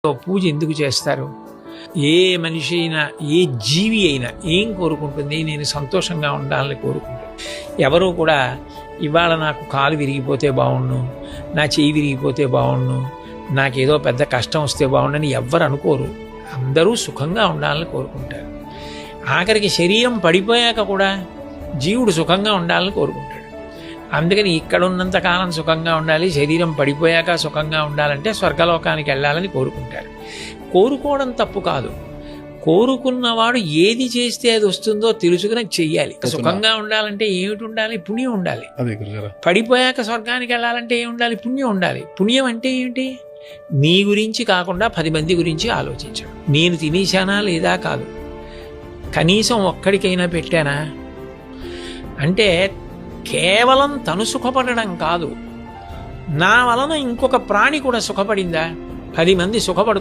పూజ ఎందుకు చేస్తారు? ఏ మనిషి అయినా, ఏ జీవి అయినా ఏం కోరుకుంటుంది? నేను సంతోషంగా ఉండాలని కోరుకుంటుంది. ఎవరూ కూడా ఇవాళ నాకు కాలు విరిగిపోతే బాగుండు, నా చెయ్యి విరిగిపోతే బాగుండు, నాకేదో పెద్ద కష్టం వస్తే బాగుండని ఎవ్వరు అనుకోరు. అందరూ సుఖంగా ఉండాలని కోరుకుంటారు. ఆఖరికి శరీరం పడిపోయాక కూడా జీవుడు సుఖంగా ఉండాలని కోరుకుంటాడు. అందుకని ఇక్కడ ఉన్నంత కాలం సుఖంగా ఉండాలి, శరీరం పడిపోయాక సుఖంగా ఉండాలంటే స్వర్గలోకానికి వెళ్ళాలని కోరుకుంటారు. కోరుకోవడం తప్పు కాదు. కోరుకున్నవాడు ఏది చేస్తే అది వస్తుందో తెలుసుకుని చెయ్యాలి. సుఖంగా ఉండాలంటే ఏమిటి ఉండాలి? పుణ్యం ఉండాలి. పడిపోయాక స్వర్గానికి వెళ్ళాలంటే ఏమి ఉండాలి? పుణ్యం ఉండాలి. పుణ్యం అంటే ఏమిటి? నీ గురించి కాకుండా 10 మంది గురించి ఆలోచించడం. నేను తినేశానా లేదా కాదు, కనీసం ఒక్కడికైనా పెట్టానా అంటే కేవలం తను సుఖపడడం కాదు, నా వలన ఇంకొక ప్రాణి కూడా సుఖపడిందా, 10 మంది సుఖపడు